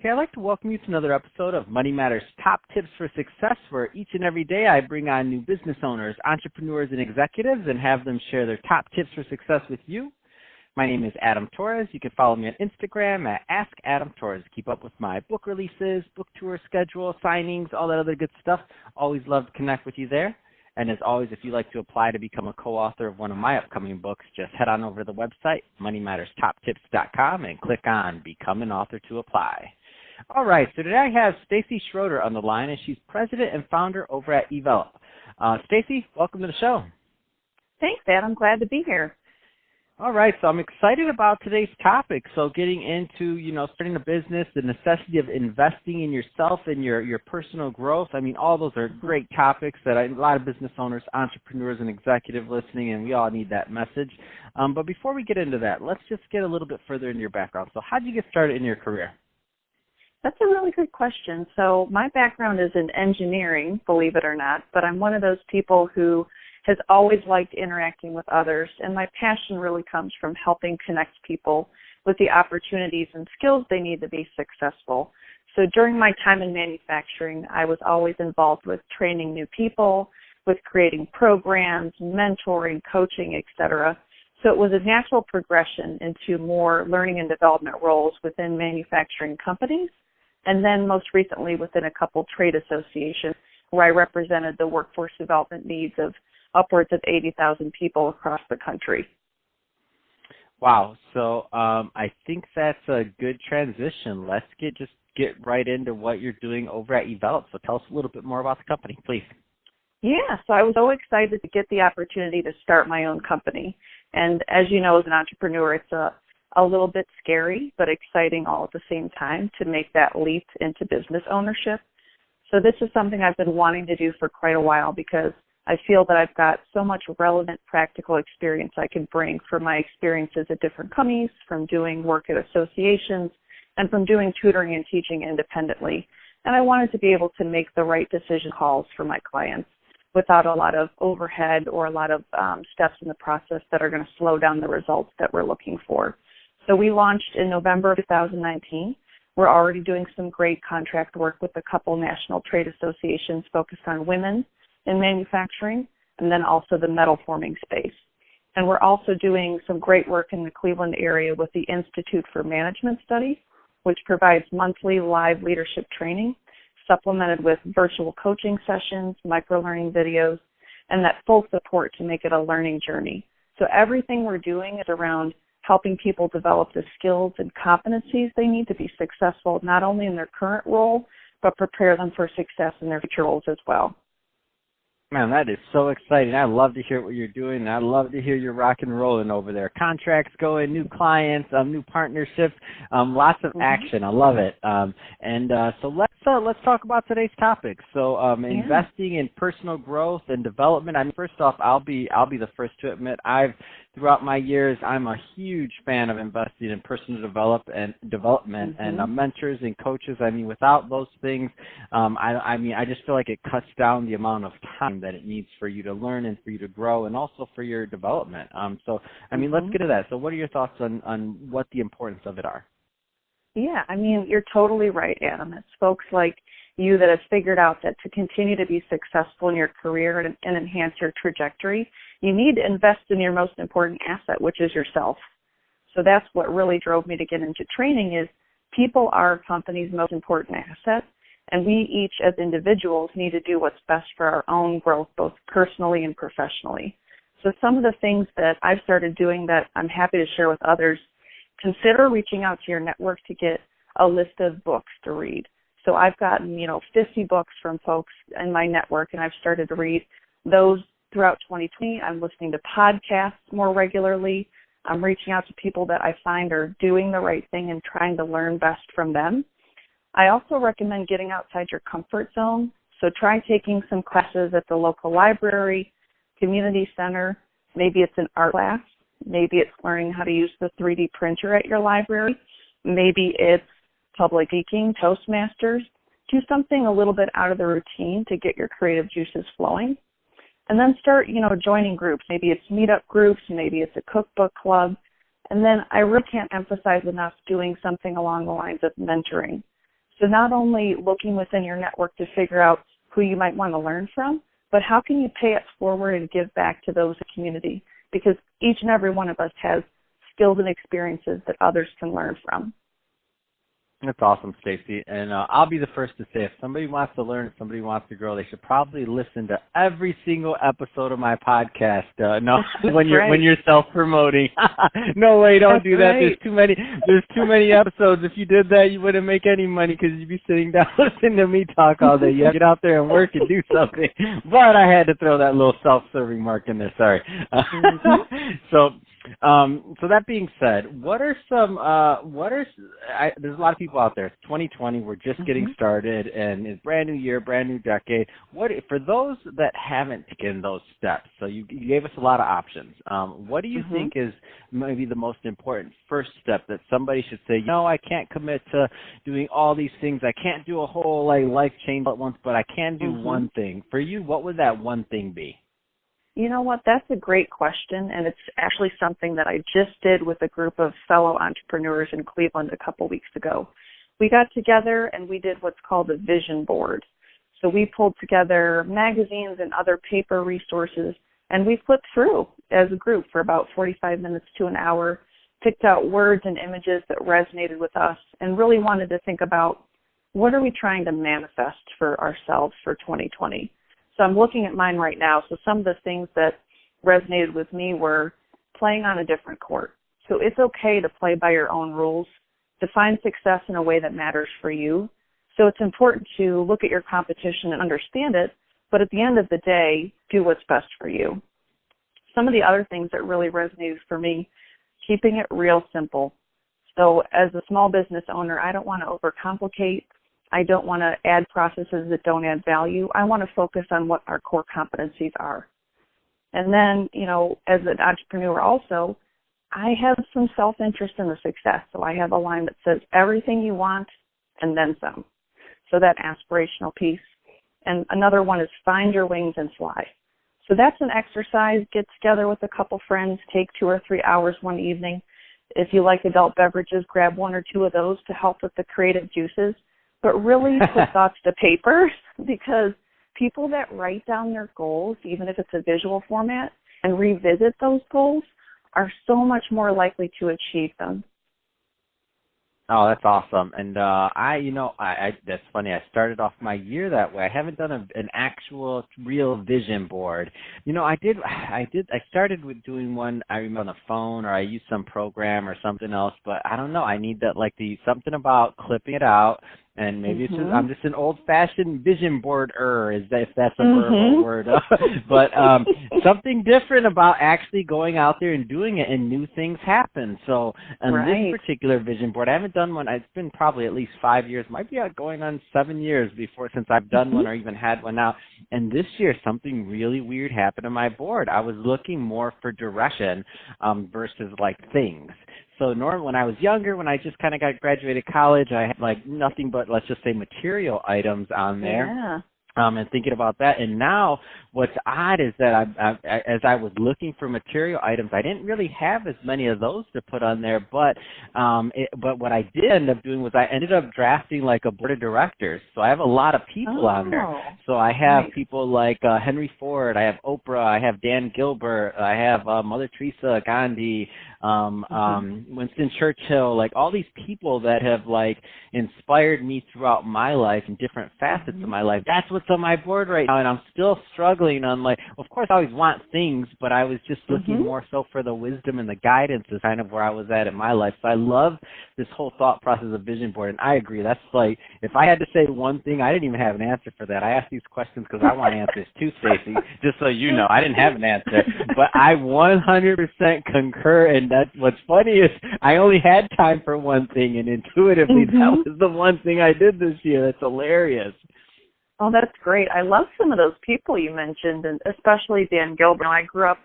I'd like to welcome you to another episode of Money Matters Top Tips for Success, where each and every day I bring on new business owners, entrepreneurs, and executives and have them share their top tips for success with you. My name is Adam Torres. You can follow me on Instagram at AskAdamTorres. Keep up with my book releases, book tour schedule, signings, all that other good stuff. Always love to connect with you there. And as always, if you'd like to apply to become a co-author of one of my upcoming books, just head on over to the website, moneymatterstoptips.com, and click on Become an Author to apply. All right, so today I have Stacey Schroeder on the line, and she's president and founder over at EVelop. Stacey, welcome to the show. Thanks, Adam. Glad to be here. All right, so I'm excited about today's topic. So getting into, starting a business, the necessity of investing in yourself and your personal growth. I mean, all those are great topics that a lot of business owners, entrepreneurs, and executives listening, and we all need that message. But before we get into that, let's just get a little bit further into your background. So how did you get started in your career? That's a really good question. So my background is in engineering, believe it or not, but I'm one of those people who has always liked interacting with others, and my passion really comes from helping connect people with the opportunities and skills they need to be successful. So during my time in manufacturing, I was always involved with training new people, with creating programs, mentoring, coaching, etc. So it was a natural progression into more learning and development roles within manufacturing companies, and then most recently within a couple trade associations where I represented the workforce development needs of upwards of 80,000 people across the country. Wow. So I think that's a good transition. Let's get right into what you're doing over at EVelop. So tell us a little bit more about the company, please. Yeah, so I was so excited to get the opportunity to start my own company. And as you know, as an entrepreneur, it's a little bit scary, but exciting all at the same time to make that leap into business ownership. So this is something I've been wanting to do for quite a while because I feel that I've got so much relevant practical experience I can bring from my experiences at different companies, from doing work at associations, and from doing tutoring and teaching independently. And I wanted to be able to make the right decision calls for my clients without a lot of overhead or a lot of steps in the process that are going to slow down the results that we're looking for. So we launched in November of 2019. We're already doing some great contract work with a couple national trade associations focused on women in manufacturing, and then also the metal forming space. And we're also doing some great work in the Cleveland area with the Institute for Management Studies, which provides monthly live leadership training, supplemented with virtual coaching sessions, micro-learning videos, and that full support to make it a learning journey. So everything we're doing is around helping people develop the skills and competencies they need to be successful, not only in their current role, but prepare them for success in their future roles as well. Man, that is so exciting. I love to hear what you're doing, and I love to hear you rock and rolling over there. Contracts going, new clients, new partnerships, lots of action. I love it. So let's talk about today's topic. So investing in personal growth and development. I mean, first off, I'll be the first to admit throughout my years, I'm a huge fan of investing in personal development and mentors and coaches. I mean, without those things, I just feel like it cuts down the amount of time that it needs for you to learn and for you to grow and also for your development. Let's get to that. So what are your thoughts on what the importance of it are? Yeah, I mean, you're totally right, Adam. It's folks like you that have figured out that to continue to be successful in your career and enhance your trajectory, you need to invest in your most important asset, which is yourself. So that's what really drove me to get into training is people are a company's most important asset, and we each as individuals need to do what's best for our own growth, both personally and professionally. So some of the things that I've started doing that I'm happy to share with others, consider reaching out to your network to get a list of books to read. So I've gotten, 50 books from folks in my network, and I've started to read those throughout 2020. I'm listening to podcasts more regularly. I'm reaching out to people that I find are doing the right thing and trying to learn best from them. I also recommend getting outside your comfort zone. So try taking some classes at the local library, community center. Maybe it's an art class. Maybe it's learning how to use the 3D printer at your library. Maybe it's public speaking, Toastmasters. Do something a little bit out of the routine to get your creative juices flowing. And then start, joining groups. Maybe it's meetup groups. Maybe it's a cookbook club. And then I really can't emphasize enough doing something along the lines of mentoring. So not only looking within your network to figure out who you might want to learn from, but how can you pay it forward and give back to those in the community? Because each and every one of us has skills and experiences that others can learn from. That's awesome, Stacey. And I'll be the first to say, if somebody wants to learn, if somebody wants to grow, they should probably listen to every single episode of my podcast. When you're self-promoting. No way, don't do that. Right. There's too many episodes. If you did that, you wouldn't make any money because you'd be sitting down listening to me talk all day. You have to get out there and work and do something. But I had to throw that little self-serving mark in there. Sorry. So that being said, there's a lot of people out there. It's 2020. We're just getting started, and it's brand new year, brand new decade. For those that haven't taken those steps, so you gave us a lot of options. What do you think is maybe the most important first step that somebody should say, I can't commit to doing all these things. I can't do a whole life change at once, but I can do one thing. For you, what would that one thing be? You know what? That's a great question, and it's actually something that I just did with a group of fellow entrepreneurs in Cleveland a couple weeks ago. We got together and we did what's called a vision board. So we pulled together magazines and other paper resources, and we flipped through as a group for about 45 minutes to an hour, picked out words and images that resonated with us, and really wanted to think about what are we trying to manifest for ourselves for 2020. So I'm looking at mine right now. So some of the things that resonated with me were playing on a different court. So it's okay to play by your own rules, define success in a way that matters for you. So it's important to look at your competition and understand it, but at the end of the day, do what's best for you. Some of the other things that really resonated for me, keeping it real simple. So as a small business owner, I don't want to overcomplicate. I don't want to add processes that don't add value. I want to focus on what our core competencies are. And then, as an entrepreneur also, I have some self-interest in the success. So I have a line that says everything you want and then some. So that aspirational piece. And another one is find your wings and fly. So that's an exercise. Get together with a couple friends, take 2 or 3 hours one evening. If you like adult beverages, grab 1 or 2 of those to help with the creative juices. But really put thoughts to paper, because people that write down their goals, even if it's a visual format, and revisit those goals are so much more likely to achieve them. Oh, that's awesome. And that's funny. I started off my year that way. I haven't done an actual real vision board. I started with doing one, I remember, on the phone, or I used some program or something else, but I don't know. I need that, something about clipping it out. And maybe it's I'm just an old-fashioned vision boarder, if that's a verbal word. But something different about actually going out there and doing it, and new things happen. So on this particular vision board, I haven't done one. It's been probably at least 5 years, might be going on 7 years since I've done one or even had one out. And this year, something really weird happened on my board. I was looking more for direction versus things. So normally when I was younger, when I just kind of graduated college, I had nothing but, let's just say, material items on there. Yeah. And thinking about that. And now what's odd is that as I was looking for material items, I didn't really have as many of those to put on there. But what I did end up doing was I ended up drafting a board of directors. So I have a lot of people on there. So I have people like Henry Ford, I have Oprah, I have Dan Gilbert, I have Mother Teresa, Gandhi, Winston Churchill, all these people that have inspired me throughout my life in different facets of my life. That's what's on my board right now, and I'm still struggling on of course I always want things, but I was just looking more so for the wisdom and the guidance is kind of where I was at in my life. So I love this whole thought process of vision board, and I agree. That's if I had to say one thing, I didn't even have an answer for that. I asked these questions because I want answers too, Stacey, just so you know. I didn't have an answer, but I 100% concur, and that's what's funny is I only had time for one thing, and intuitively that was the one thing I did this year. That's hilarious. Oh, that's great. I love some of those people you mentioned, and especially Dan Gilbert. I grew up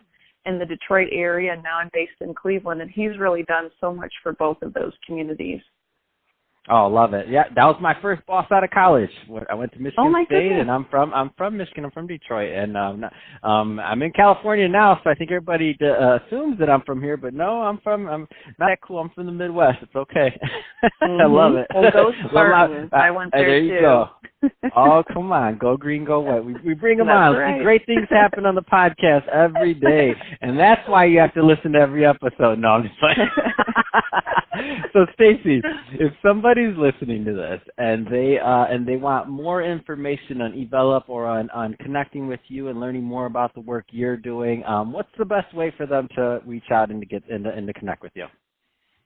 in the Detroit area, and now I'm based in Cleveland, and he's really done so much for both of those communities. Oh, love it. Yeah, that was my first boss out of college. I went to Michigan State, goodness. and I'm from Michigan. I'm from Detroit, and I'm in California now, so I think everybody assumes that I'm from here, but no, I'm not that cool. I'm from the Midwest. It's okay. I love it. Well, go Spartans. I went there you too. Go. Oh, come on. Go green, go white. We bring them on. Right. See, great things happen on the podcast every day, and that's why you have to listen to every episode. No, I'm just playing. So, Stacey, if somebody's listening to this and they want more information on EVelop or on connecting with you and learning more about the work you're doing, what's the best way for them to reach out and to get and to connect with you?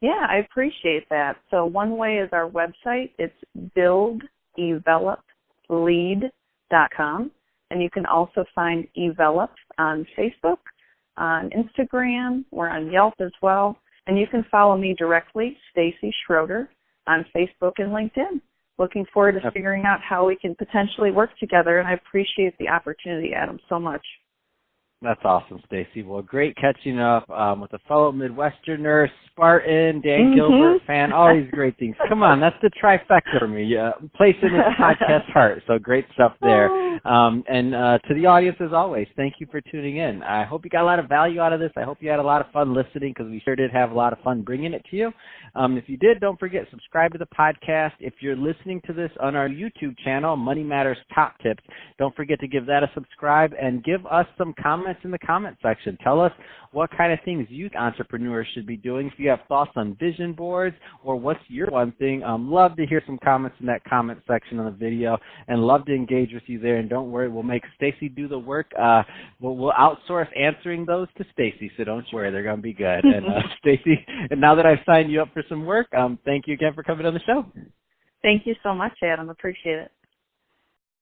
Yeah, I appreciate that. So one way is our website. It's buildeveloplead.com, and you can also find EVelop on Facebook, on Instagram. We're on Yelp as well. And you can follow me directly, Stacey Schroeder, on Facebook and LinkedIn. Looking forward to figuring out how we can potentially work together, and I appreciate the opportunity, Adam, so much. That's awesome, Stacey. Well, great catching up with a fellow Midwesterner, Spartan, Dan Gilbert fan, all these great things. Come on, that's the trifecta for me. Place in this podcast heart. So great stuff there. And to the audience, as always, thank you for tuning in. I hope you got a lot of value out of this. I hope you had a lot of fun listening, because we sure did have a lot of fun bringing it to you. If you did, don't forget, subscribe to the podcast. If you're listening to this on our YouTube channel, Money Matters Top Tips, don't forget to give that a subscribe and give us some comments in the comment section. Tell us what kind of things youth entrepreneurs should be doing. If you have thoughts on vision boards or what's your one thing, love to hear some comments in that comment section on the video, and love to engage with you there. And don't worry, we'll make Stacey do the work. We'll outsource answering those to Stacey, so don't worry, they're going to be good. And Stacey, and now that I've signed you up for some work, thank you again for coming on the show. Thank you so much, Adam. Appreciate it.